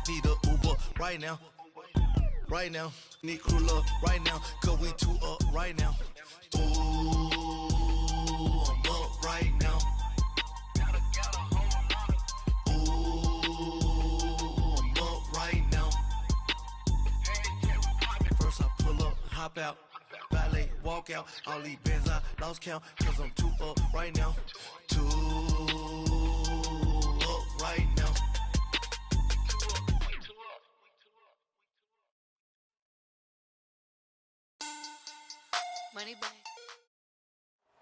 Need a Uber right now. Right now. Need crew love right now. Cause we two up right now. Ooh, I'm up right now. Ooh, I'm up right now. First I pull up, hop out. Valet, walk out. All these bands I lost count. Cause I'm two up right now. Two up right now. Money back.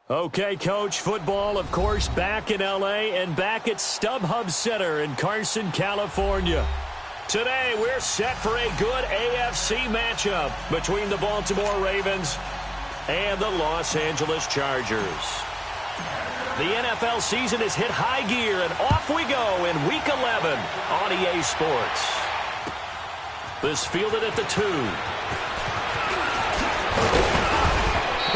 Okay, Coach, football, of course, back in L.A. and back at StubHub Center in Carson, California. Today, we're set for a good AFC matchup between the Baltimore Ravens and the Los Angeles Chargers. The NFL season has hit high gear, and off we go in Week 11 on EA Sports. This fielded at the 2.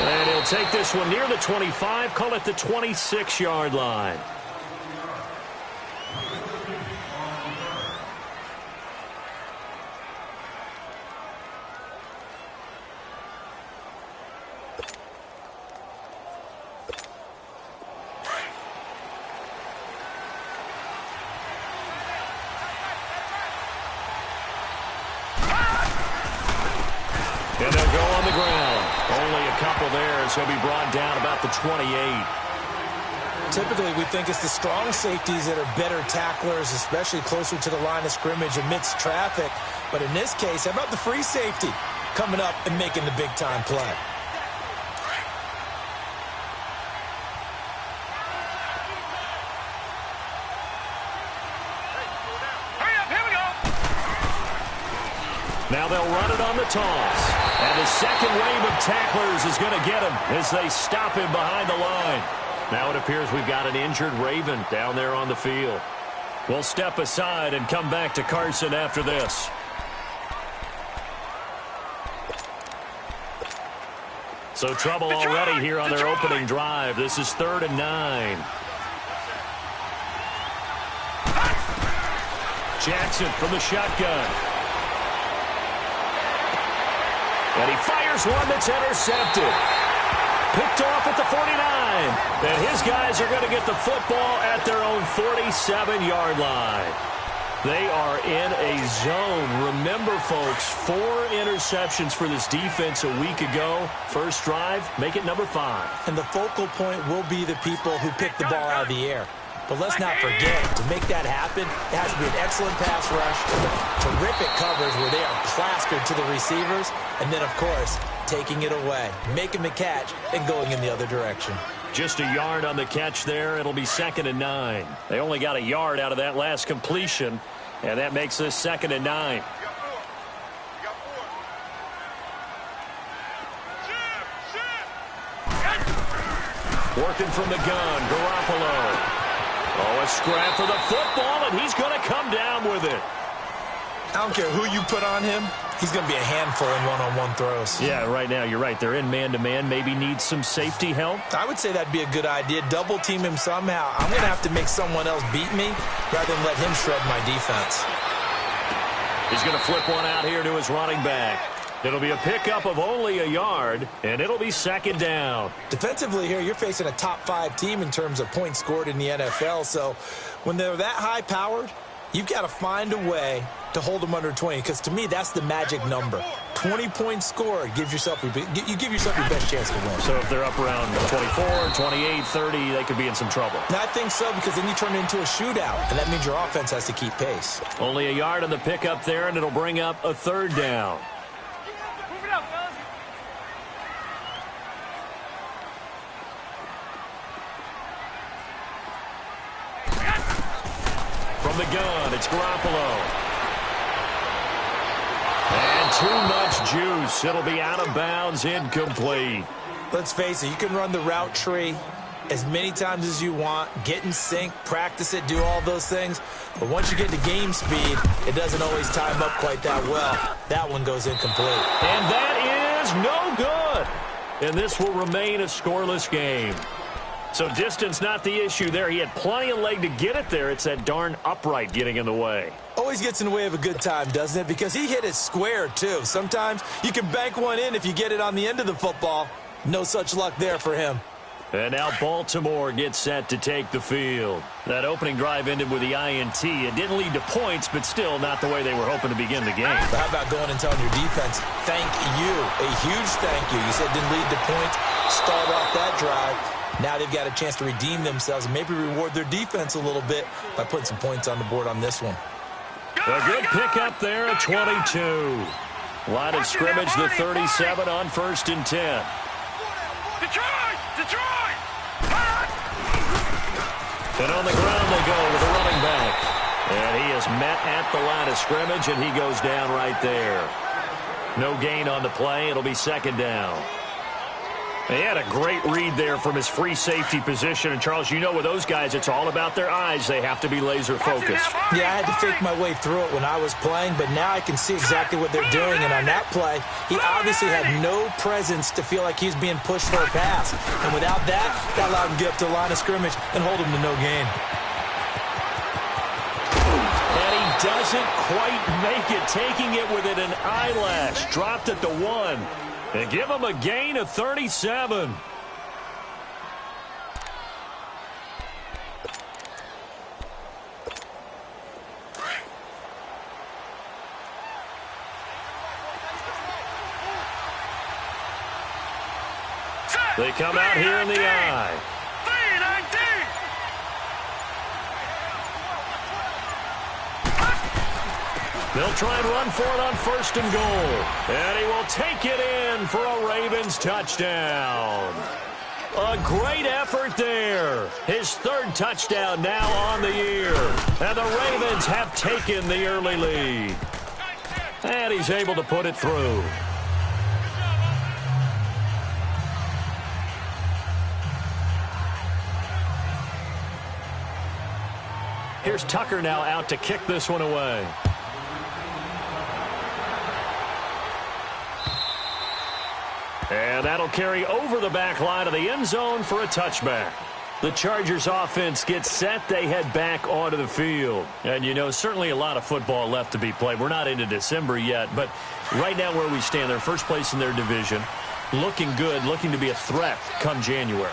And he'll take this one near the 25, call it the 26-yard line. And they'll go on the ground. Only a couple there, as he'll be brought down about the 28. Typically, we think it's the strong safeties that are better tacklers, especially closer to the line of scrimmage amidst traffic. But in this case, how about the free safety coming up and making the big-time play? Now they'll run it on the toss. And the second wave of tacklers is going to get him as they stop him behind the line. Now it appears we've got an injured Raven down there on the field. We'll step aside and come back to Carson after this. So trouble already here on their opening drive. This is 3rd and 9. Jackson from the shotgun. And he fires one that's intercepted. Picked off at the 49. And his guys are going to get the football at their own 47-yard line. They are in a zone. Remember, folks, 4 interceptions for this defense a week ago. First drive, make it number 5. And the focal point will be the people who pick the ball out of the air. But let's not forget, to make that happen, it has to be an excellent pass rush, terrific coverage where they are plastered to the receivers, and then, of course, taking it away, making the catch, and going in the other direction. Just a yard on the catch there. It'll be 2nd and 9. They only got a yard out of that last completion, and that makes this 2nd and 9. Working from the gun, Garoppolo. Oh, a scrap for the football, and he's going to come down with it. I don't care who you put on him. He's going to be a handful in one-on-one throws. Yeah, right now, you're right. They're in man-to-man. Maybe needs some safety help. I would say that'd be a good idea. Double team him somehow. I'm going to have to make someone else beat me rather than let him shred my defense. He's going to flip one out here to his running back. It'll be a pickup of only a yard, and it'll be 2nd down. Defensively here, you're facing a top-5 team in terms of points scored in the NFL. So when they're that high-powered, you've got to find a way to hold them under 20, because to me, that's the magic number. 20 points scored gives yourself you give yourself your best chance to win. So if they're up around 24, 28, 30, they could be in some trouble. I think so, because then you turn it into a shootout, and that means your offense has to keep pace. Only a yard on the pickup there, and it'll bring up a 3rd down. From the gun, it's Garoppolo. And too much juice. It'll be out of bounds, incomplete. Let's face it, you can run the route tree as many times as you want, get in sync, practice it, do all those things. But once you get to game speed, it doesn't always time up quite that well. That one goes incomplete. And that is no good. And this will remain a scoreless game. So distance not the issue there. He had plenty of leg to get it there. It's that darn upright getting in the way. Always gets in the way of a good time, doesn't it? Because he hit it square, too. Sometimes you can bank one in if you get it on the end of the football. No such luck there for him. And now Baltimore gets set to take the field. That opening drive ended with the INT. It didn't lead to points, but still not the way they were hoping to begin the game. But how about going and telling your defense, thank you, a huge thank you. You said it didn't lead to points, start off that drive. Now they've got a chance to redeem themselves and maybe reward their defense a little bit by putting some points on the board on this one. A good pickup there at 22. Line of scrimmage, the 37 on 1st and 10. Detroit! And on the ground they go with a running back. And he is met at the line of scrimmage, and he goes down right there. No gain on the play. It'll be 2nd down. He had a great read there from his free safety position. And, Charles, you know with those guys, it's all about their eyes. They have to be laser-focused. Yeah, I had to fake my way through it when I was playing, but now I can see exactly what they're doing. And on that play, he obviously had no presence to feel like he's being pushed for a pass. And without that allowed him to get up to the line of scrimmage and hold him to no gain. And he doesn't quite make it, taking it within an eyelash. Dropped at the 1. And give him a gain of 37. They come out here in the eye. They'll try and run for it on 1st and goal. And he will take it in for a Ravens touchdown. A great effort there. His 3rd touchdown now on the year. And the Ravens have taken the early lead. And he's able to put it through. Here's Tucker now out to kick this one away. And that'll carry over the back line of the end zone for a touchback. The Chargers offense gets set. They head back onto the field. And, you know, certainly a lot of football left to be played. We're not into December yet, but right now where we stand, they're first place in their division. Looking good, looking to be a threat come January.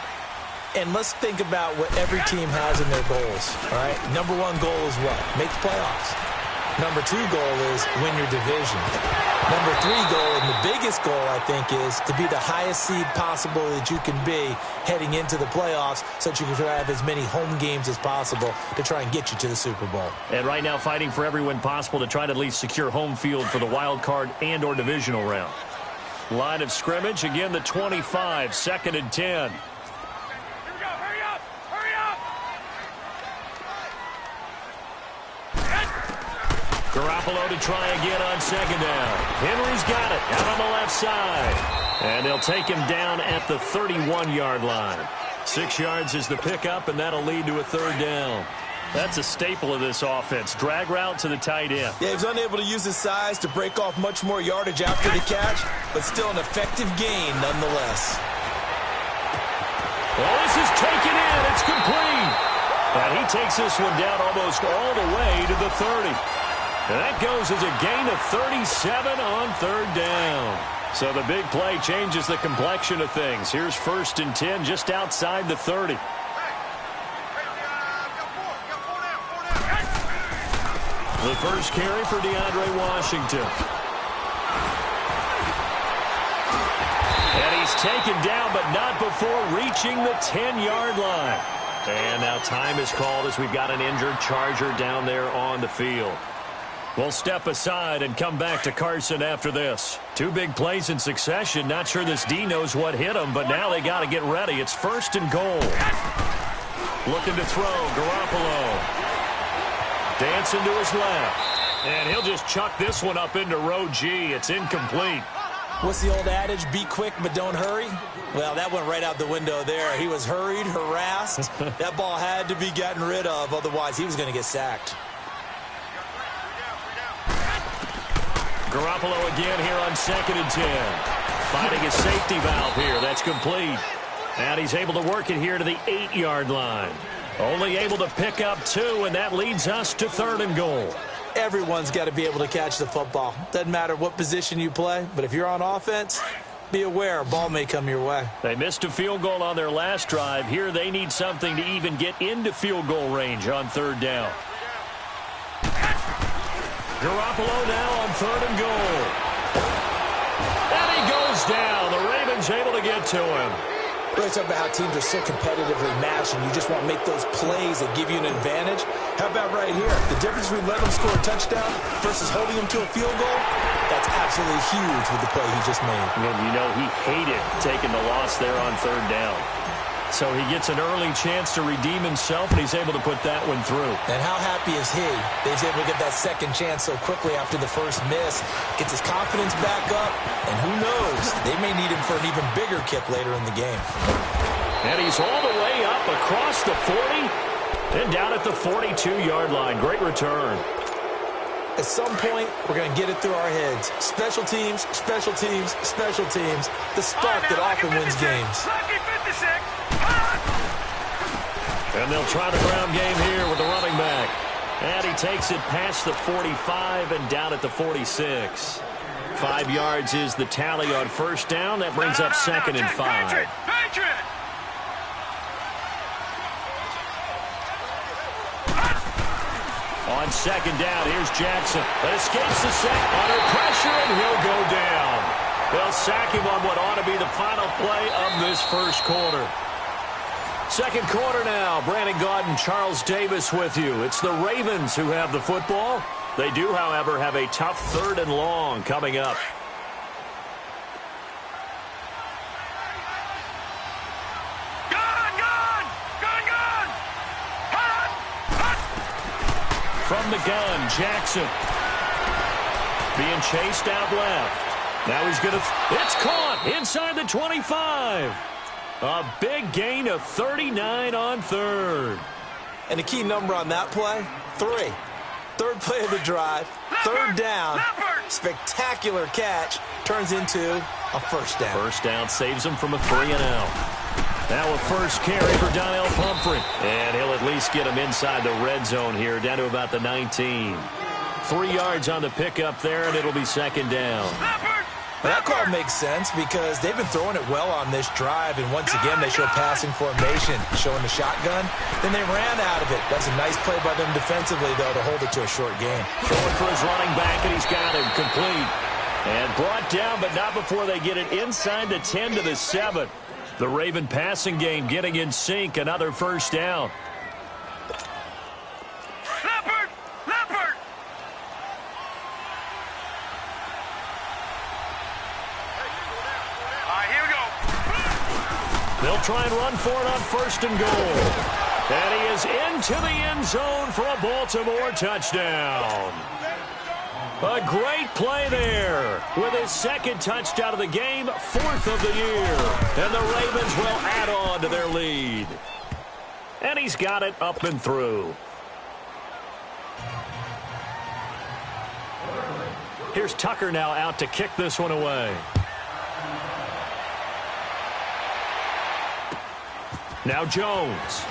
And let's think about what every team has in their goals, all right? Number 1 goal is what? Make the playoffs. Number 2 goal is win your division. Number 3 goal, and the biggest goal, I think, is to be the highest seed possible that you can be heading into the playoffs so that you can have as many home games as possible to try and get you to the Super Bowl. And right now fighting for every win possible to try to at least secure home field for the wild card and or divisional round. Line of scrimmage, again the 25, 2nd and 10. Garoppolo to try again on 2nd down. Henry's got it out on the left side. And they'll take him down at the 31-yard line. 6 yards is the pickup, and that'll lead to a 3rd down. That's a staple of this offense. Drag route to the tight end. Yeah, he was unable to use his size to break off much more yardage after the catch, but still an effective gain nonetheless. Well, this is taken in. It's complete. And he takes this one down almost all the way to the 30. And that goes as a gain of 37 on 3rd down. So the big play changes the complexion of things. Here's 1st and 10 just outside the 30. The first carry for DeAndre Washington. And he's taken down, but not before reaching the 10-yard line. And now time is called as we've got an injured Charger down there on the field. We'll step aside and come back to Carson after this. 2 big plays in succession. Not sure this D knows what hit him, but now they got to get ready. It's 1st and goal. Looking to throw, Garoppolo. Dancing to his left. And he'll just chuck this one up into row G. It's incomplete. What's the old adage? Be quick, but don't hurry? Well, that went right out the window there. He was hurried, harassed. That ball had to be gotten rid of, otherwise he was going to get sacked. Garoppolo again here on 2nd and 10. Finding a safety valve here. That's complete. And he's able to work it here to the 8-yard line. Only able to pick up 2, and that leads us to 3rd and goal. Everyone's got to be able to catch the football. Doesn't matter what position you play, but if you're on offense, be aware a ball may come your way. They missed a field goal on their last drive. Here they need something to even get into field goal range on 3rd down. Garoppolo now on 3rd and goal. And he goes down. The Ravens able to get to him. We're talking about how teams are so competitively matched, and you just want to make those plays that give you an advantage. How about right here? The difference between letting them score a touchdown versus holding them to a field goal, that's absolutely huge with the play he just made. And you know he hated taking the loss there on 3rd down. So he gets an early chance to redeem himself, and he's able to put that one through. And how happy is he that he's able to get that second chance so quickly after the first miss, gets his confidence back up, and who knows, they may need him for an even bigger kick later in the game. And he's all the way up across the 40 and down at the 42-yard line. Great return. At some point, we're going to get it through our heads. Special teams, special teams, special teams. The spark that often wins games. And they'll try the ground game here with the running back. And he takes it past the 45 and down at the 46. 5 yards is the tally on 1st down. That brings up 2nd and 5. On 2nd down, here's Jackson. That escapes the sack under pressure, and he'll go down. They'll sack him on what ought to be the final play of this 1st quarter. 2nd quarter now. Brandon Gaudin, Charles Davis with you. It's the Ravens who have the football. They do, however, have a tough 3rd and long coming up. From the gun, Jackson. Being chased out left. Now he's going to... It's caught inside the 25. A big gain of 39 on 3rd. And the key number on that play, 3. 3rd play of the drive, 3rd down, spectacular catch, turns into a 1st down. 1st down saves him from a 3-and-out. Now a 1st carry for Donnell Pumphrey. And he'll at least get him inside the red zone here, down to about the 19. 3 yards on the pickup there, and it'll be 2nd down. Well, that call makes sense because they've been throwing it well on this drive, and once again they show passing formation, showing the shotgun. Then they ran out of it. That's a nice play by them defensively, though, to hold it to a short game. Going for his running back, and he's got him complete. And brought down, but not before they get it inside the 10 to the 7. The Raven passing game getting in sync, another 1st down. Leopard! Here we go. They'll try and run for it on 1st and goal. And he is into the end zone for a Baltimore touchdown. A great play there with his 2nd touchdown of the game, 4th of the year. And the Ravens will add on to their lead. And he's got it up and through. Here's Tucker now out to kick this one away. Now Jones.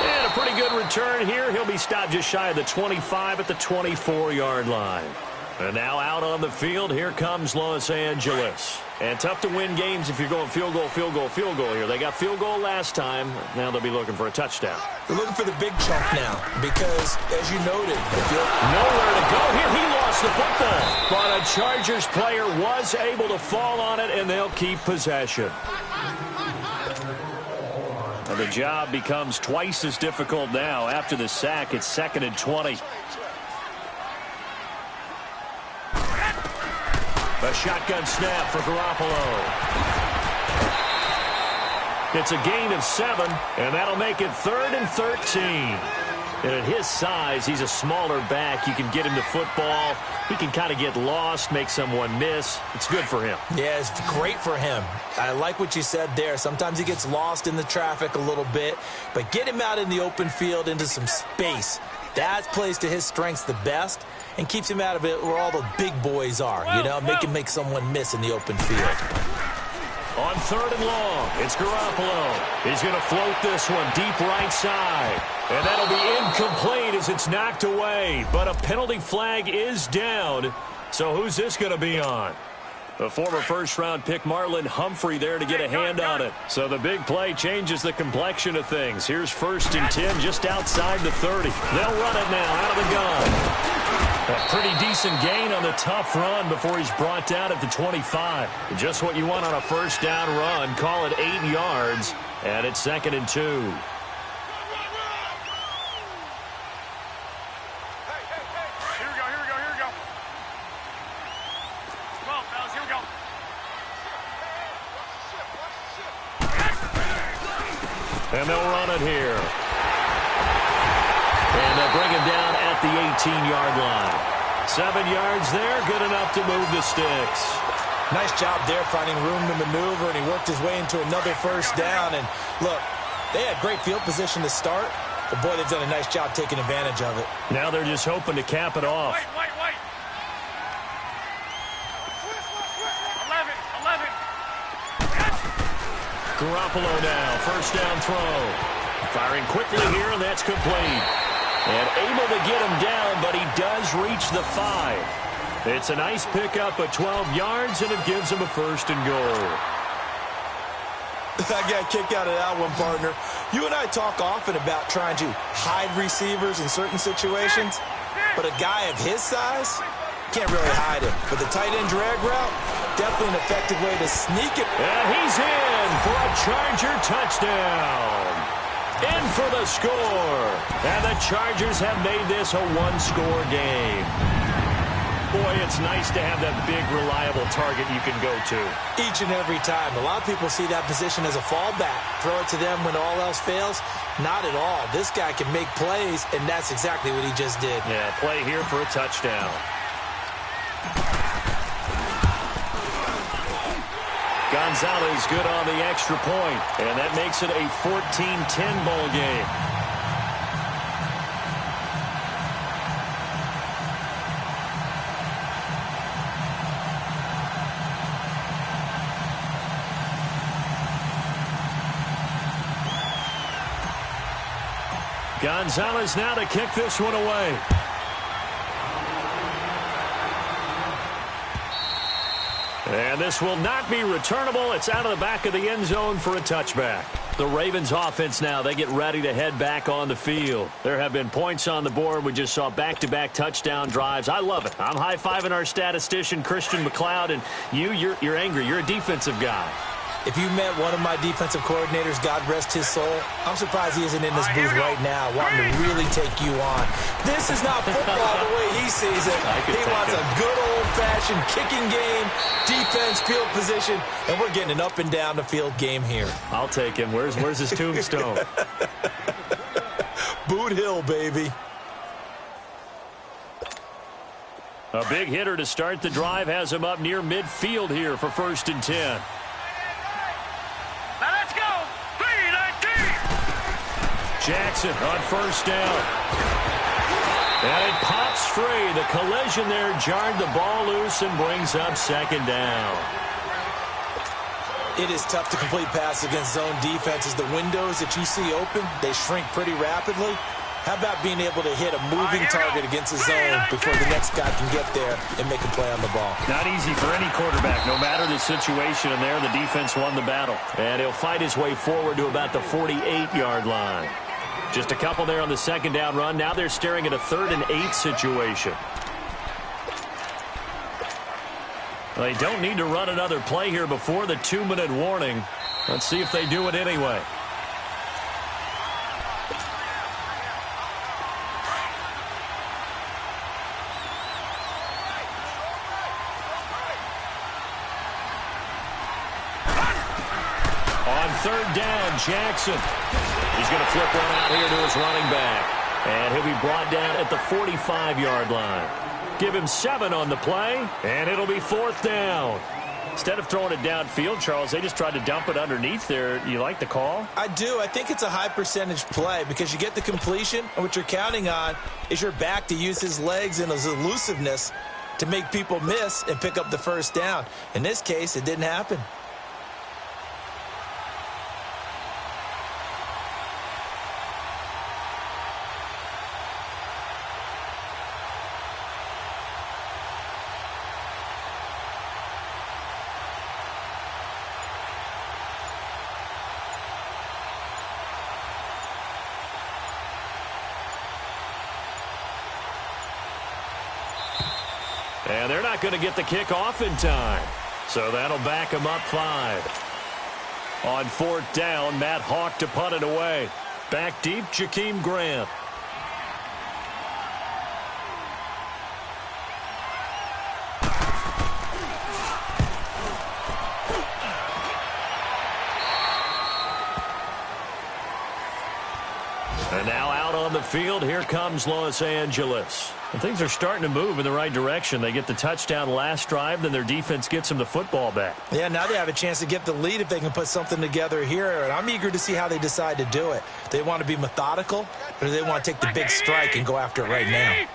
And a pretty good return here. He'll be stopped just shy of the 25 at the 24-yard line. And now out on the field, here comes Los Angeles. And tough to win games if you're going field goal here. They got field goal last time. Now they'll be looking for a touchdown. They're looking for the big chunk now because, as you noted, nowhere to go here. He lost the football. But a Chargers player was able to fall on it, and they'll keep possession. And the job becomes twice as difficult now. After the sack, it's 2nd and 20. A shotgun snap for Garoppolo. It's a gain of 7, and that'll make it 3rd and 13. And at his size, he's a smaller back. You can get him the football. He can kind of get lost, make someone miss. It's good for him. Yeah, it's great for him. I like what you said there. Sometimes he gets lost in the traffic a little bit, but get him out in the open field into some space. That plays to his strengths the best and keeps him out of it where all the big boys are, you know, make someone miss in the open field. On 3rd and long, it's Garoppolo. He's going to float this one deep right side. And that'll be incomplete as it's knocked away. But a penalty flag is down. So who's this going to be on? The former first-round pick Marlon Humphrey there to get a hand on it. So the big play changes the complexion of things. Here's 1st and 10 just outside the 30. They'll run it now out of the gun. A pretty decent gain on the tough run before he's brought down at the 25. Just what you want on a first down run. Call it 8 yards, and it's 2nd and 2. And they'll run it here. And they'll bring him down at the 18-yard line. 7 yards there, good enough to move the sticks. Nice job there finding room to maneuver, and he worked his way into another first down. And look, they had great field position to start, but boy, they've done a nice job taking advantage of it. Now they're just hoping to cap it off. Wait. 11. Garoppolo now, first down throw. Firing quickly here, and that's complete. And able to get him down, but he does reach the 5. It's a nice pickup of 12 yards, and it gives him a 1st and goal. I got a kick out of that one, partner. You and I talk often about trying to hide receivers in certain situations, but a guy of his size can't really hide him. But the tight end drag route, definitely an effective way to sneak it. And he's in for a Charger touchdown. In for the score. And the Chargers have made this a one-score game. Boy, it's nice to have that big, reliable target you can go to. Each and every time. A lot of people see that position as a fallback. Throw it to them when all else fails. Not at all. This guy can make plays, and that's exactly what he just did. Yeah, play here for a touchdown. Gonzalez good on the extra point, and that makes it a 14-10 ball game. Gonzalez now to kick this one away. And this will not be returnable. It's out of the back of the end zone for a touchback. The Ravens offense now, they get ready to head back on the field. There have been points on the board. We just saw back-to-back touchdown drives. I love it. I'm high-fiving our statistician, Christian McLeod, and you're angry. You're a defensive guy. If you met one of my defensive coordinators, God rest his soul, I'm surprised he isn't in this booth right now wanting to really take you on. This is not football the way he sees it. He wants a good old-fashioned kicking game, defense, field position, and we're getting an up-and-down-the-field game here. I'll take him. Where's his tombstone? Boot Hill, baby. A big hitter to start the drive has him up near midfield here for 1st and 10. Jackson on first down. And it pops free. The collision there jarred the ball loose and brings up 2nd down. It is tough to complete passes against zone defenses. The windows that you see open, they shrink pretty rapidly. How about being able to hit a moving target against a zone before the next guy can get there and make a play on the ball? Not easy for any quarterback, no matter the situation. And there, the defense won the battle. And he'll fight his way forward to about the 48-yard line. Just a couple there on the 2nd down run. Now they're staring at a 3rd and 8 situation. They don't need to run another play here before the 2-minute warning. Let's see if they do it anyway. On 3rd down, Jackson. He's going to flip one out here to his running back. And he'll be brought down at the 45-yard line. Give him 7 on the play, and it'll be 4th down. Instead of throwing it downfield, Charles, they just tried to dump it underneath there. You like the call? I do. I think it's a high-percentage play because you get the completion, and what you're counting on is your back to use his legs and his elusiveness to make people miss and pick up the first down. In this case, it didn't happen. And they're not going to get the kick off in time. So that'll back them up 5. On 4th down, Matt Hawk to punt it away. Back deep, Jakeem Grant. And now out on the field, here comes Los Angeles. And things are starting to move in the right direction. They get the touchdown last drive, then their defense gets them the football back. Yeah, now they have a chance to get the lead if they can put something together here. And I'm eager to see how they decide to do it. Do they want to be methodical, or do they want to take the big strike and go after it right now?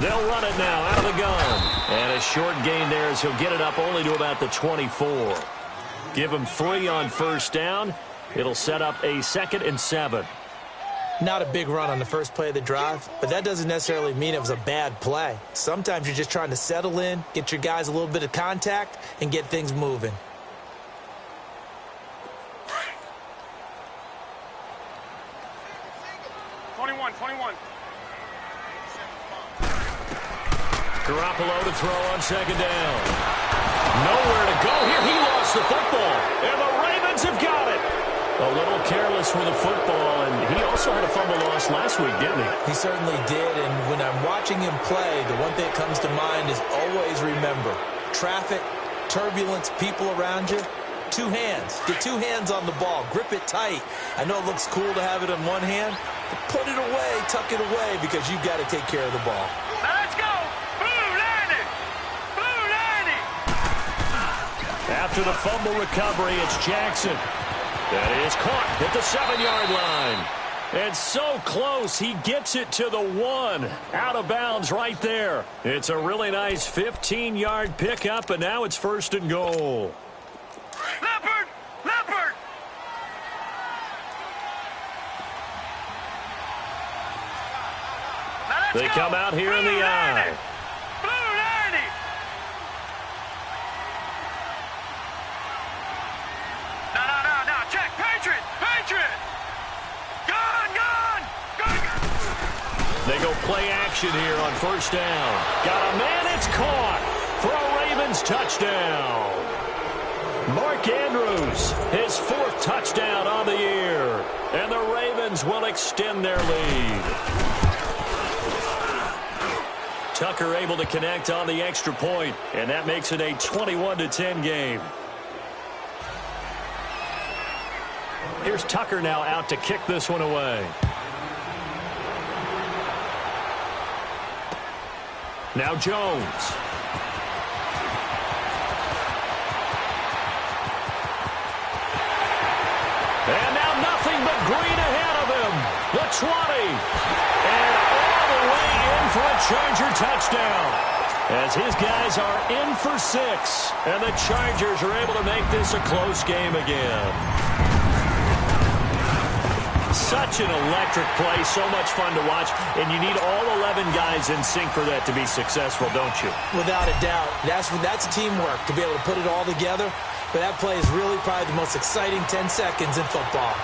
They'll run it now out of the gun. And a short gain there as he'll get it up only to about the 24. Give him 3 on 1st down. It'll set up a 2nd and 7. Not a big run on the first play of the drive, but that doesn't necessarily mean it was a bad play. Sometimes you're just trying to settle in, get your guys a little bit of contact, and get things moving. Garoppolo to throw on 2nd down. Nowhere to go here. He lost the football, and the Ravens have got it. A little careless with the football, and he also had a fumble loss last week, didn't he? He certainly did, and when I'm watching him play, the one thing that comes to mind is always remember, traffic, turbulence, people around you, 2 hands. Get 2 hands on the ball. Grip it tight. I know it looks cool to have it in one hand, but put it away, tuck it away, because you've got to take care of the ball. Let's go! Blue 90! Blue 90! After the fumble recovery, it's Jackson. That is caught at the 7-yard line. And so close, he gets it to the 1. Out of bounds right there. It's a really nice 15-yard pickup, and now it's 1st and goal. Leopard! Leopard! They come out here in the eye. Blue 90! No. Check. Patriot! Patriot! Gun! They go play action here on 1st down. Got a man, it's caught for a Ravens touchdown. Mark Andrews, his 4th touchdown on the year. And the Ravens will extend their lead. Tucker able to connect on the extra point, and that makes it a 21-10 game. Here's Tucker now out to kick this one away. Now Jones. And now nothing but green ahead of him. The 20. And all the way in for a Charger touchdown. As his guys are in for 6. And the Chargers are able to make this a close game again. Such an electric play, so much fun to watch, and you need all 11 guys in sync for that to be successful, don't you? Without a doubt. That's teamwork, to be able to put it all together. But that play is really probably the most exciting 10 seconds in football.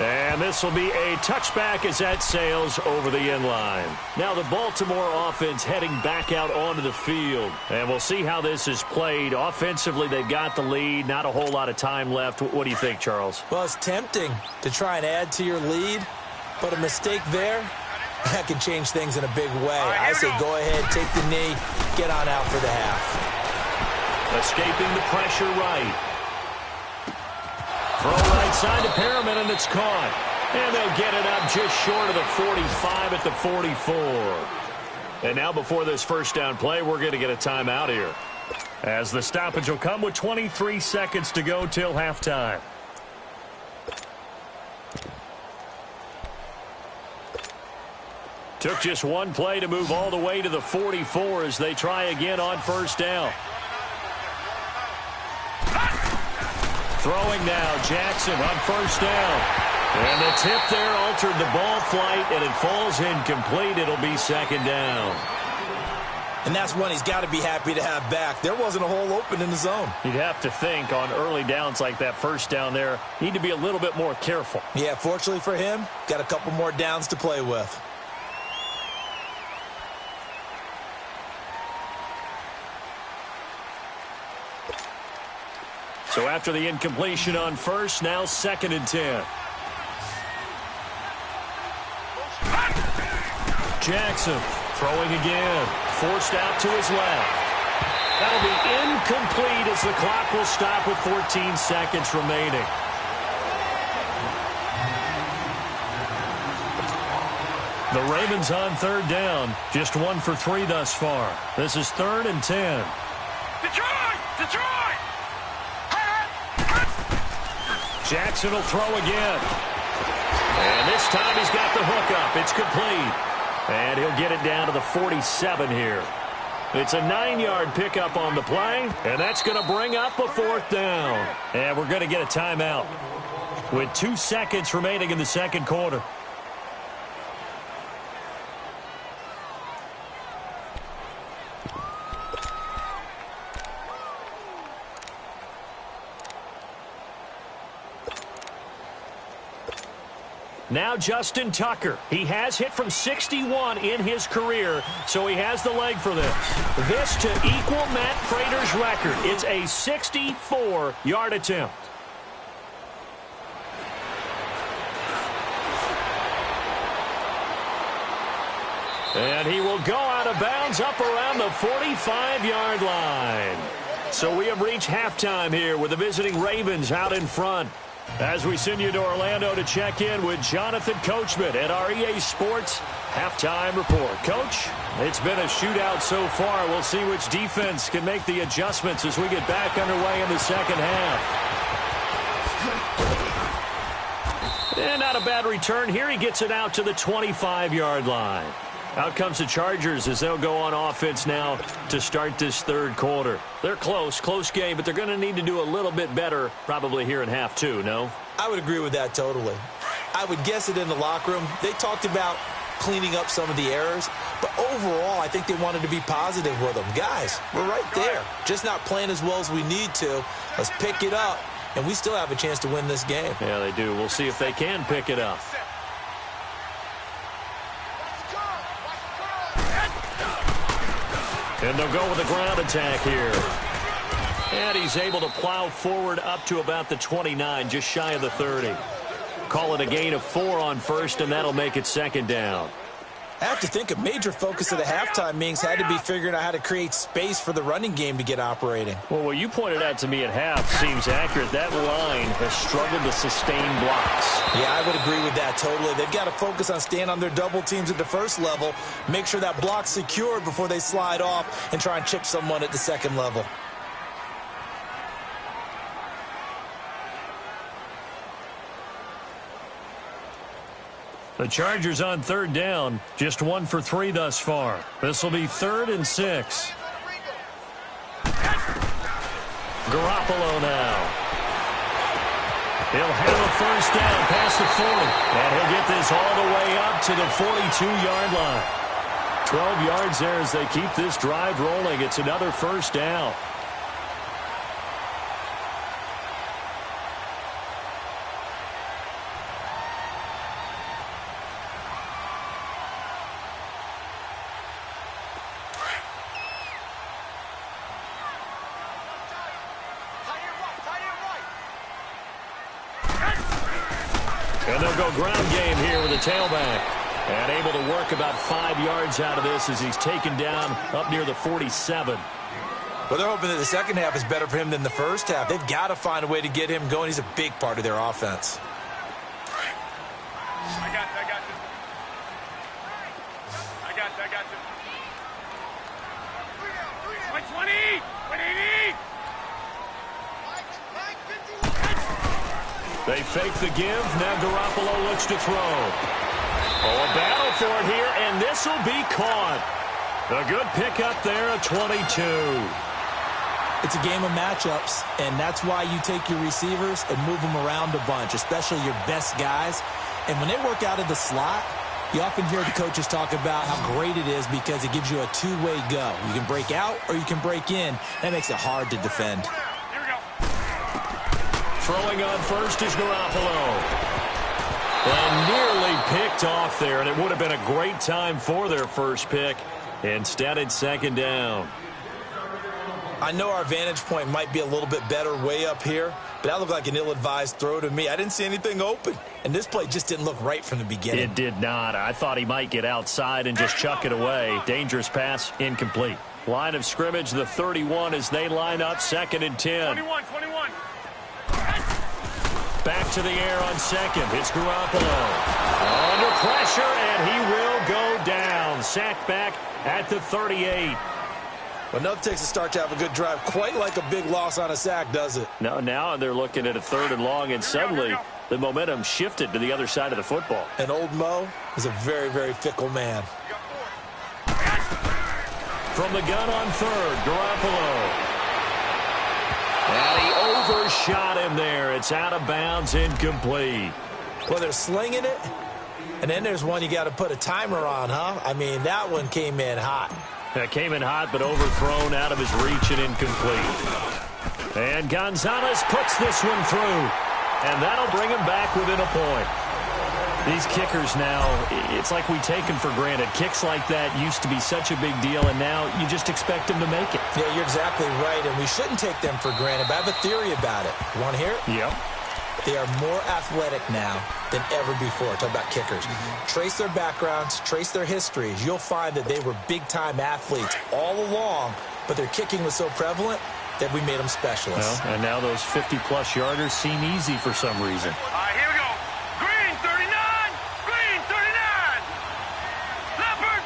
And this will be a touchback as that sails over the end line. Now the Baltimore offense heading back out onto the field. And we'll see how this is played. Offensively, they've got the lead. Not a whole lot of time left. What do you think, Charles? Well, it's tempting to try and add to your lead. But a mistake there, that can change things in a big way. I say go ahead, take the knee, get on out for the half. Escaping the pressure right. Throw right side to Perriman, and it's caught. And they'll get it up just short of the 45 at the 44. And now before this first down play, we're going to get a timeout here, as the stoppage will come with 23 seconds to go till halftime. Took just one play to move all the way to the 44 as they try again on first down. Throwing now, Jackson on first down. And the tip there altered the ball flight, and it falls incomplete. It'll be second down. And that's one he's got to be happy to have back. There wasn't a hole open in the zone. You'd have to think on early downs like that first down there, need to be a little bit more careful. Yeah, fortunately for him, got a couple more downs to play with. So after the incompletion on first, now 2nd and 10. Jackson throwing again. Forced out to his left. That'll be incomplete as the clock will stop with 14 seconds remaining. The Ravens on third down. Just 1 for 3 thus far. This is 3rd and 10. Detroit! Detroit! Jackson will throw again. And this time he's got the hook up. It's complete. And he'll get it down to the 47 here. It's a 9-yard pickup on the play, and that's going to bring up a 4th down. And we're going to get a timeout with 2 seconds remaining in the second quarter. Now Justin Tucker. He has hit from 61 in his career, so he has the leg for this. This to equal Matt Prater's record. It's a 64-yard attempt. And he will go out of bounds up around the 45-yard line. So we have reached halftime here with the visiting Ravens out in front. As we send you to Orlando to check in with Jonathan Coachman at our EA Sports Halftime Report. Coach, it's been a shootout so far. We'll see which defense can make the adjustments as we get back underway in the second half. And not a bad return here. He gets it out to the 25-yard line. Out comes the Chargers as they'll go on offense now to start this third quarter. They're close game, but they're going to need to do a little bit better probably here in half two, no? I would agree with that totally. I would guess it in the locker room. They talked about cleaning up some of the errors, but overall I think they wanted to be positive with them. Guys, we're right there. Just not playing as well as we need to. Let's pick it up, and we still have a chance to win this game. Yeah, they do. We'll see if they can pick it up. And they'll go with a ground attack here. And he's able to plow forward up to about the 29, just shy of the 30. Call it a gain of 4 on first, and that'll make it second down. I have to think a major focus of the halftime meetings had to be figuring out how to create space for the running game to get operating. Well, what you pointed out to me at half seems accurate. That line has struggled to sustain blocks. Yeah, I would agree with that totally. They've got to focus on staying on their double teams at the first level, make sure that block's secured before they slide off and try and chip someone at the second level. The Chargers on third down, just 1 for 3 thus far. This will be 3rd and 6. Garoppolo now. He'll have a first down past the 40. And he'll get this all the way up to the 42-yard line. 12 yards there as they keep this drive rolling. It's another first down. And they'll go ground game here with a tailback. And able to work about 5 yards out of this as he's taken down up near the 47. Well, they're hoping that the second half is better for him than the first half. They've got to find a way to get him going. He's a big part of their offense. I got you. 120! 180! They fake the give. Now Garoppolo looks to throw. Oh, a battle for it here, and this will be caught. A good pickup there at 22. It's a game of matchups, and that's why you take your receivers and move them around a bunch, especially your best guys. And when they work out of the slot, you often hear the coaches talk about how great it is because it gives you a two-way go. You can break out or you can break in. That makes it hard to defend. Here we go. Throwing on first is Garoppolo. And nearly picked off there, and it would have been a great time for their first pick. Instead, it's second down. I know our vantage point might be a little bit better way up here, but that looked like an ill-advised throw to me. I didn't see anything open, and this play just didn't look right from the beginning. It did not. I thought he might get outside and just chuck it away. Dangerous pass, incomplete. Line of scrimmage, the 31 as they line up, 2nd and 10. 21. Back to the air on second. It's Garoppolo. Under pressure, and he will go down. Sacked back at the 38. Well, nothing takes a start to have a good drive quite like a big loss on a sack, does it? No, now they're looking at a 3rd and long, and suddenly the momentum shifted to the other side of the football. And old Mo is a very, very fickle man. From the gun on 3rd, Garoppolo. And he overshot him there. It's out of bounds, incomplete. Well, they're slinging it, and then there's one you got to put a timer on, huh? I mean, that one came in hot. That came in hot, but overthrown, out of his reach and incomplete. And Gonzalez puts this one through, and that'll bring him back within a point. These kickers now, it's like we take them for granted. Kicks like that used to be such a big deal, and now you just expect them to make it. Yeah, you're exactly right, and we shouldn't take them for granted, but I have a theory about it. You want to hear it? Yep. They are more athletic now than ever before. Talk about kickers. Trace their backgrounds, trace their histories. You'll find that they were big-time athletes all along, but their kicking was so prevalent that we made them specialists. Well, and now those 50-plus yarders seem easy for some reason. Here we go. Green 39. Green 39. Leopard.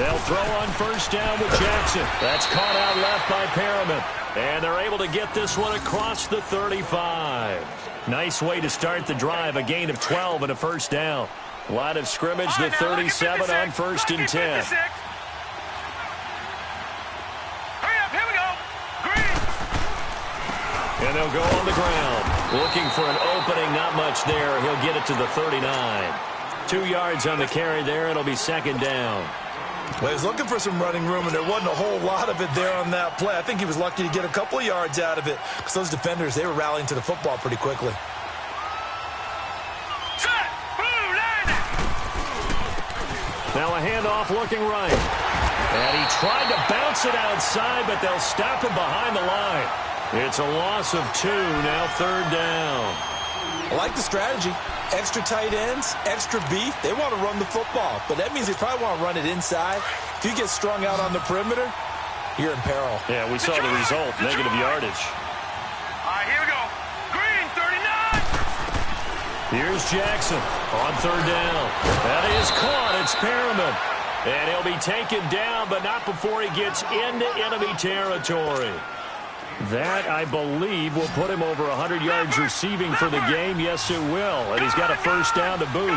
They'll throw on first down with Jackson. That's caught out left by Perriman. And they're able to get this one across the 35. Nice way to start the drive. A gain of 12 and a first down. Line of scrimmage, the 37 on 1st and 10. Hurry up, here we go. Green. And they'll go on the ground. Looking for an opening, not much there. He'll get it to the 39. 2 yards on the carry there. It'll be 2nd down. Well, he was looking for some running room, and there wasn't a whole lot of it there on that play. I think he was lucky to get a couple of yards out of it because those defenders, they were rallying to the football pretty quickly. Set. Blue line. Now a handoff looking right. And he tried to bounce it outside, but they'll stop him behind the line. It's a loss of 2, now 3rd down. I like the strategy. Extra tight ends, extra beef. They want to run the football, but that means they probably want to run it inside. If you get strung out on the perimeter, you're in peril. Yeah, we saw the result, negative yardage. Here we go. Green 39. Here's Jackson on 3rd down. That is caught. It's Perriman. And he'll be taken down, but not before he gets into enemy territory. That, I believe, will put him over 100 yards receiving for the game. Yes, it will. And he's got a first down to boot.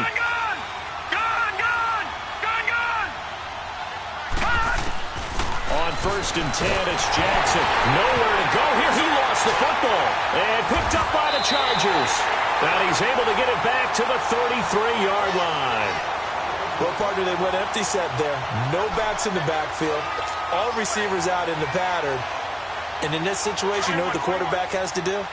On 1st and 10, it's Jackson. Nowhere to go here. He lost the football. And picked up by the Chargers. And he's able to get it back to the 33-yard line. Well, partner, they went empty set there. No backs in the backfield. All receivers out in the pattern. And in this situation, you know what the quarterback has to do?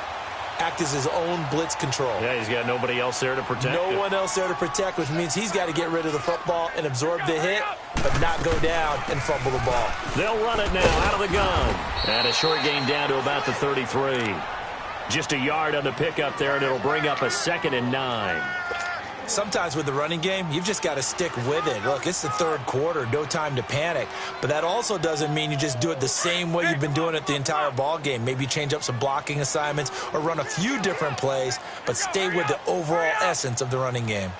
Act as his own blitz control. Yeah, he's got nobody else there to protect him. No one else there to protect, which means he's got to get rid of the football and absorb the hit, but not go down and fumble the ball. They'll run it now out of the gun. And a short gain down to about the 33. Just a yard on the pickup there, and it'll bring up a 2nd and 9. Sometimes with the running game, you've just got to stick with it. Look, it's the third quarter, no time to panic. But that also doesn't mean you just do it the same way you've been doing it the entire ball game. Maybe change up some blocking assignments or run a few different plays, but stay with the overall essence of the running game.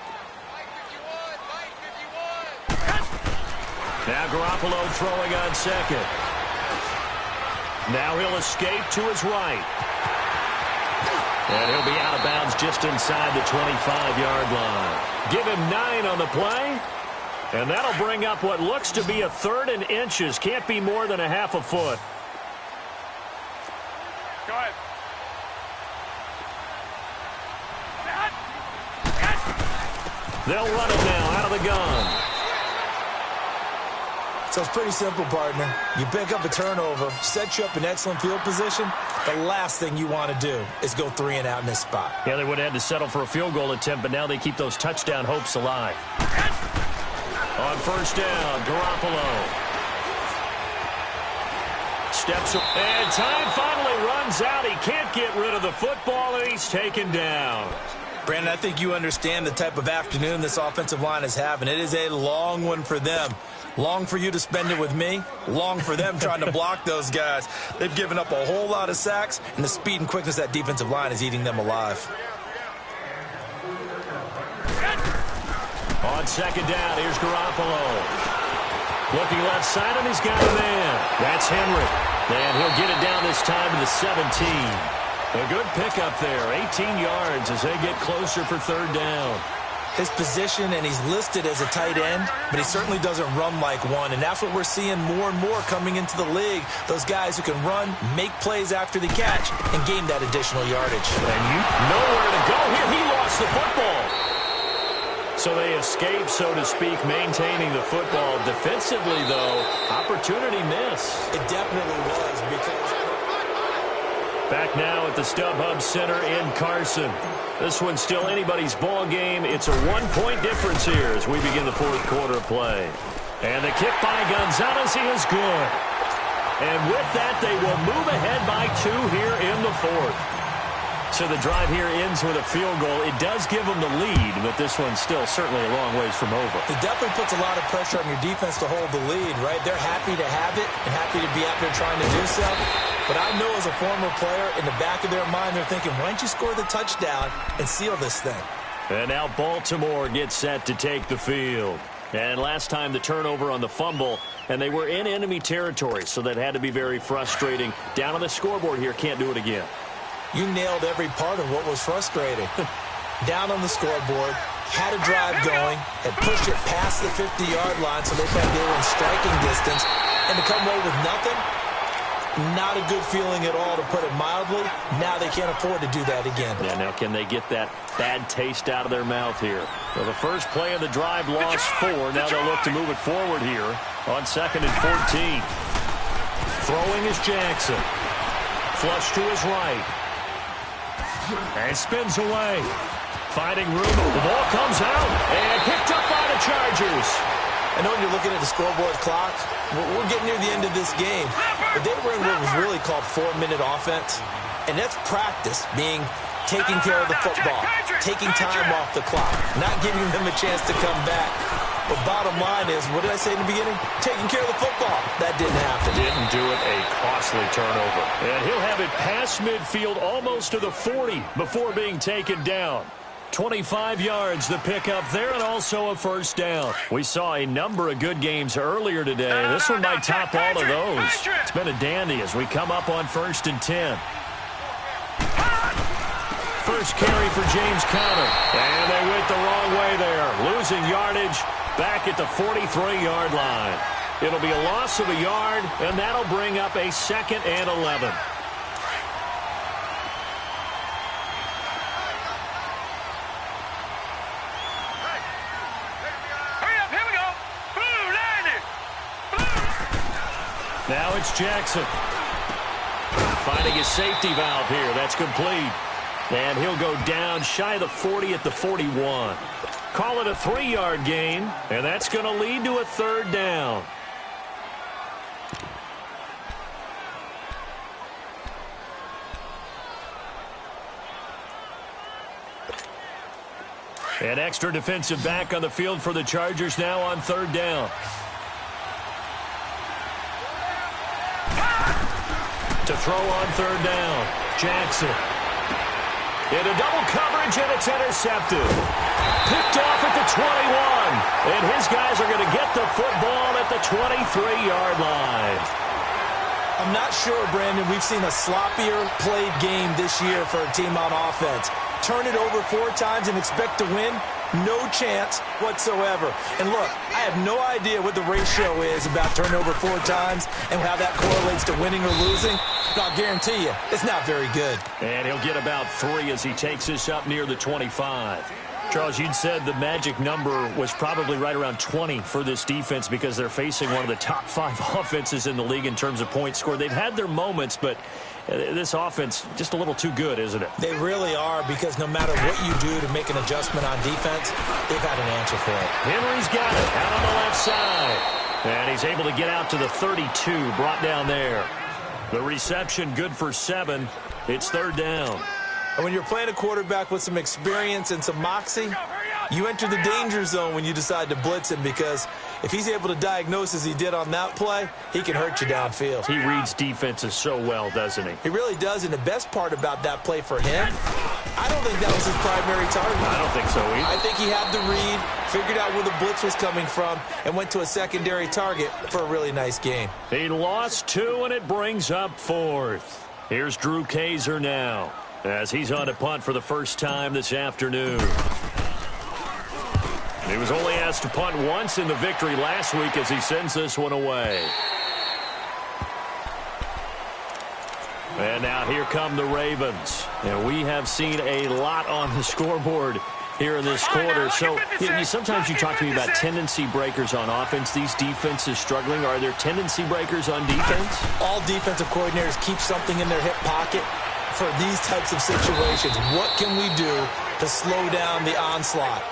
Now Garoppolo throwing on second. Now he'll escape to his right. And he'll be out of bounds just inside the 25-yard line. Give him 9 on the play. And that'll bring up what looks to be a 3rd and inches. Can't be more than a half a foot. Go ahead. They'll run it now out of the gun. So it's pretty simple, partner. You pick up a turnover, set you up in excellent field position. The last thing you want to do is go 3 and out in this spot. Yeah, they would have had to settle for a field goal attempt, but now they keep those touchdown hopes alive. On first down, Garoppolo. Steps up, and time finally runs out. He can't get rid of the football, and he's taken down. Brandon, I think you understand the type of afternoon this offensive line is having. It is a long one for them. Long for you to spend it with me. Long for them trying to block those guys. They've given up a whole lot of sacks, and the speed and quickness of that defensive line is eating them alive. On second down, here's Garoppolo. Looking left side, and he's got a man. That's Henry. And he'll get it down this time to the 17. A good pickup there, 18 yards as they get closer for 3rd down. His position, and he's listed as a tight end, but he certainly doesn't run like one, and that's what we're seeing more and more coming into the league. Those guys who can run, make plays after the catch, and gain that additional yardage. And nowhere to go here. He lost the football. So they escape, so to speak, maintaining the football. Defensively, though, opportunity miss. It definitely was because... Back now at the StubHub Center in Carson. This one's still anybody's ball game. It's a 1-point difference here as we begin the 4th quarter play. And the kick by Gonzalez is good. And with that, they will move ahead by 2 here in the 4th. So the drive here ends with a field goal. It does give them the lead, but this one's still certainly a long ways from over. It definitely puts a lot of pressure on your defense to hold the lead, right? They're happy to have it and happy to be out there trying to do so. But I know as a former player, in the back of their mind, they're thinking, why don't you score the touchdown and seal this thing? And now Baltimore gets set to take the field. And last time the turnover on the fumble, and they were in enemy territory, so that had to be very frustrating. Down on the scoreboard here, can't do it again. You nailed every part of what was frustrating. Down on the scoreboard, had a drive going, had pushed it past the 50-yard line so they thought they were in striking distance, and to come away with nothing, not a good feeling at all, to put it mildly. Now they can't afford to do that again. Yeah, now can they get that bad taste out of their mouth here? Well, the first play of the drive lost 4. Now they'll look to move it forward here on 2nd and 14. Throwing is Jackson. Flush to his right. And spins away. Finding room. The ball comes out. And picked up by the Chargers. I know when you're looking at the scoreboard clock, we're getting near the end of this game. But they were in what was really called 4-minute offense. And that's practice, being taking care of the football, taking time off the clock, not giving them a chance to come back. But bottom line is, what did I say in the beginning? Taking care of the football. That didn't happen. Didn't do it. A costly turnover. And he'll have it past midfield almost to the 40 before being taken down. 25 yards the pickup there, and also a first down. We saw a number of good games earlier today. This one might top all of those. It's been a dandy as we come up on 1st and 10. First carry for James Conner. And they went the wrong way there. Losing yardage back at the 43-yard line. It'll be a loss of a yard, and that'll bring up a 2nd and 11. Now it's Jackson. Finding his safety valve here. That's complete. And he'll go down shy of the 40 at the 41. Call it a 3-yard gain, and that's going to lead to a 3rd down. An extra defensive back on the field for the Chargers now on third down. To throw on third down, Jackson. Into double coverage, and it's intercepted. Picked off at the 21. And his guys are going to get the football at the 23-yard line. I'm not sure, Brandon, we've seen a sloppier played game this year for a team on offense. Turn it over 4 times and expect to win? No chance whatsoever. And look, I have no idea what the ratio is about turnover 4 times and how that correlates to winning or losing. But I'll guarantee you, it's not very good. And he'll get about 3 as he takes this up near the 25. Charles, you'd said the magic number was probably right around 20 for this defense because they're facing one of the top 5 offenses in the league in terms of points scored. They've had their moments, but this offense just a little too good, isn't it? They really are, because no matter what you do to make an adjustment on defense, they've got an answer for it. Henry's got it out on the left side. And he's able to get out to the 32, brought down there. The reception good for 7. It's third down. And when you're playing a quarterback with some experience and some moxie, you enter the danger zone when you decide to blitz him, because if he's able to diagnose as he did on that play, he can hurt you downfield. He reads defenses so well, doesn't he? He really does, and the best part about that play for him, I don't think that was his primary target. I don't think so either. I think he had the read, figured out where the blitz was coming from, and went to a secondary target for a really nice game. He lost 2, and it brings up 4th. Here's Drew Kaiser now, as he's on a punt for the first time this afternoon. He was only asked to punt once in the victory last week as he sends this one away. And now here come the Ravens. And we have seen a lot on the scoreboard here in this quarter. So sometimes you talk to me about tendency breakers on offense. These defenses struggling. Are there tendency breakers on defense? All defensive coordinators keep something in their hip pocket for these types of situations. What can we do to slow down the onslaught?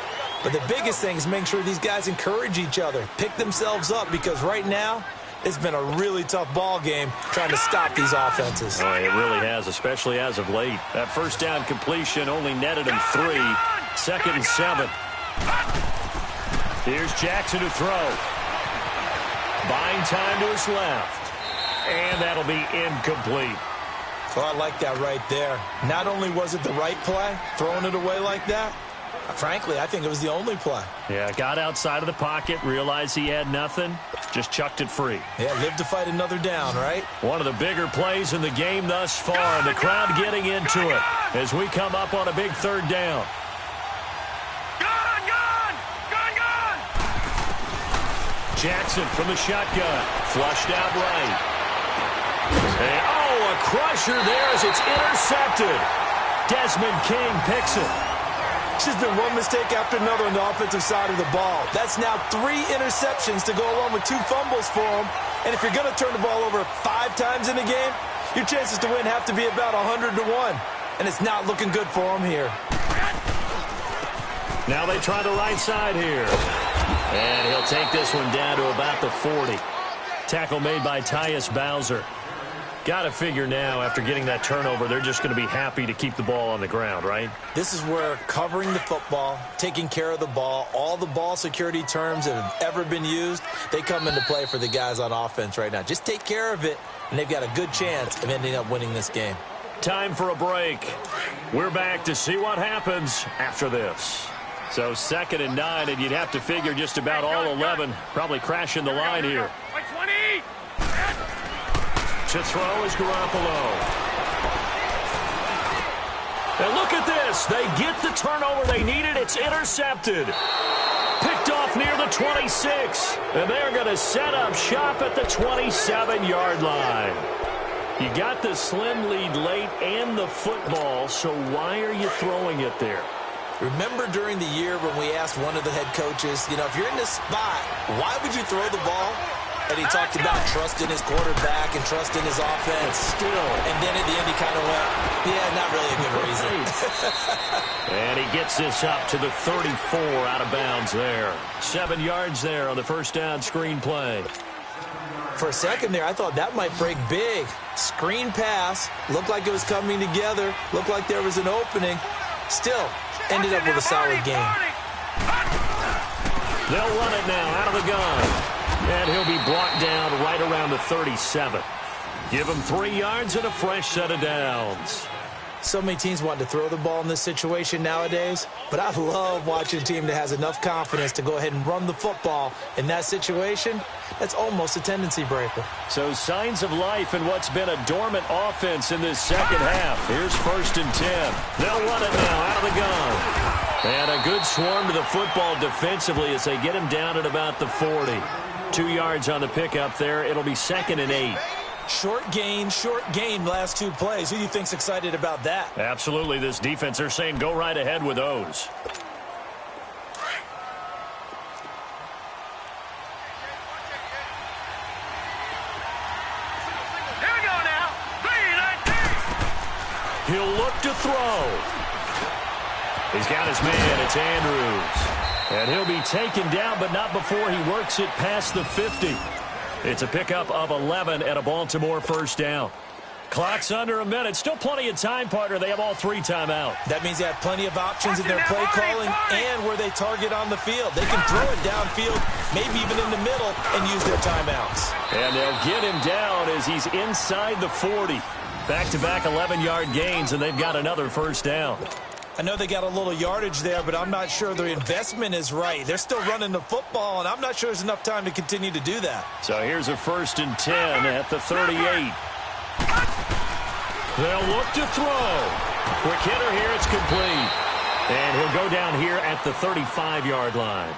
But the biggest thing is making sure these guys encourage each other, pick themselves up, because right now it's been a really tough ball game trying to stop these offenses. Oh, it really has, especially as of late. That first down completion only netted him 3. 2nd and 7. Here's Jackson to throw. Buying time to his left. And that'll be incomplete. Well, I like that right there. Not only was it the right play, throwing it away like that, frankly, I think it was the only play. Yeah, got outside of the pocket, realized he had nothing, just chucked it free. Yeah, live to fight another down, right? One of the bigger plays in the game thus far. The crowd getting into it as we come up on a big third down. Jackson from the shotgun, flushed out right. And, a crusher there as it's intercepted. Desmond King picks it. It's just been one mistake after another on the offensive side of the ball. That's now 3 interceptions to go along with 2 fumbles for him. And if you're going to turn the ball over 5 times in a game, your chances to win have to be about 100 to 1. And it's not looking good for him here. Now they try the right side here. And he'll take this one down to about the 40. Tackle made by Tyus Bowser. Got to figure now, after getting that turnover, they're just going to be happy to keep the ball on the ground, right? This is where covering the football, taking care of the ball, all the ball security terms that have ever been used, they come into play for the guys on offense right now. Just take care of it, and they've got a good chance of ending up winning this game. Time for a break. We're back to see what happens after this. So 2nd and 9, and you'd have to figure just about all 11 probably crashing the line here. To throw is Garoppolo. And look at this. They get the turnover they needed. It's intercepted. Picked off near the 26. And they're going to set up shop at the 27-yard line. You got the slim lead late and the football, so why are you throwing it there? Remember during the year when we asked one of the head coaches, if you're in this spot, why would you throw the ball? And he talked about trusting his quarterback and trusting his offense. Still. And then at the end he kind of went, yeah, not really a good reason. And he gets this up to the 34 out of bounds there. 7 yards there on the first down screen play. For a second there, I thought that might break big. Screen pass. Looked like it was coming together. Looked like there was an opening. Still ended up with a solid game. They'll run it now out of the gun. And he'll be brought down right around the 37. Give him 3 yards and a fresh set of downs. So many teams want to throw the ball in this situation nowadays, but I love watching a team that has enough confidence to go ahead and run the football. In that situation, that's almost a tendency breaker. So signs of life in what's been a dormant offense in this second half. Here's 1st and 10. They'll run it now out of the gun. And a good swarm to the football defensively as they get him down at about the 40. 2 yards on the pickup there. It'll be 2nd and 8. Short gain, last 2 plays. Who do you think's excited about that? Absolutely. This defense, they're saying go right ahead with those. Here we go now. 3-19. He'll look to throw. He's got his man. It's Andrews. And he'll be taken down, but not before he works it past the 50. It's a pickup of 11 and a Baltimore 1st down. Clock's under a minute. Still plenty of time, partner. They have all 3 timeouts. That means they have plenty of options in their play calling and where they target on the field. They can throw it downfield, maybe even in the middle, and use their timeouts. And they'll get him down as he's inside the 40. Back-to-back 11-yard gains, and they've got another 1st down. I know they got a little yardage there, but I'm not sure the investment is right. They're still running the football, and I'm not sure there's enough time to continue to do that. So here's a 1st and 10 at the 38. They'll look to throw. Quick hitter here. It's complete. And he'll go down here at the 35-yard line.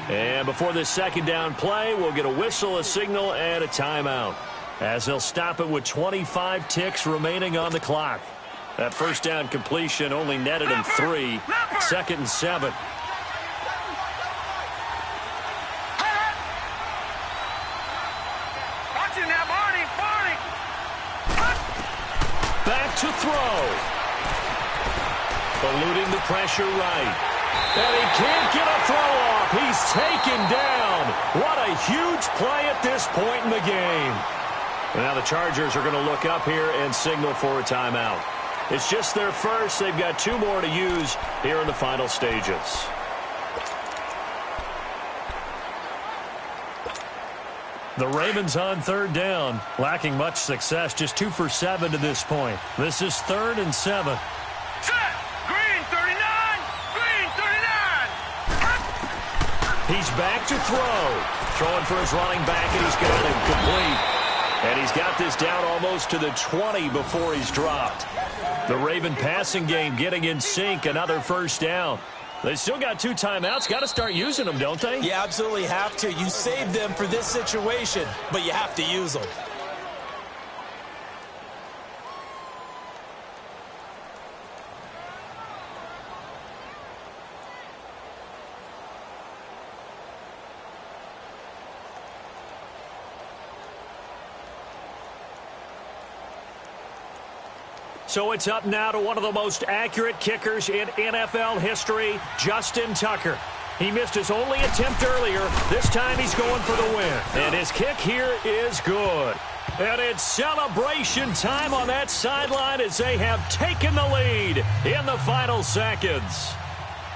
And before this 2nd down play, we'll get a whistle, a signal, and a timeout, as they'll stop it with 25 ticks remaining on the clock. That 1st down completion only netted him 3. 2nd and 7. Watch it now, Barney. Back to throw. Eluding the pressure right. And he can't get a throw off. He's taken down. What a huge play at this point in the game. Now the Chargers are going to look up here and signal for a timeout. It's just their first. They've got 2 more to use here in the final stages. The Ravens on 3rd down, lacking much success, just 2 for 7 to this point. This is 3rd and 7. Set. Green 39. Green 39. He's back to throw. Throwing for his running back, and he's got him complete. And he's got this down almost to the 20 before he's dropped. The Raven passing game getting in sync, another 1st down. They still got 2 timeouts. Got to start using them, don't they? You absolutely have to. You save them for this situation, but you have to use them. So it's up now to one of the most accurate kickers in NFL history, Justin Tucker. He missed his only attempt earlier. This time he's going for the win. And his kick here is good. And it's celebration time on that sideline as they have taken the lead in the final seconds.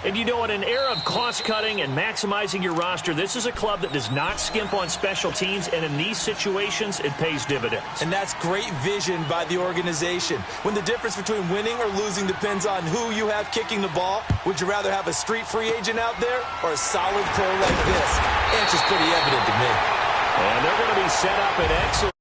And you know, in an era of cost-cutting and maximizing your roster, this is a club that does not skimp on special teams, and in these situations, it pays dividends. And that's great vision by the organization. When the difference between winning or losing depends on who you have kicking the ball, would you rather have a street free agent out there or a solid pro like this? The answer's pretty evident to me. And they're going to be set up in excellent.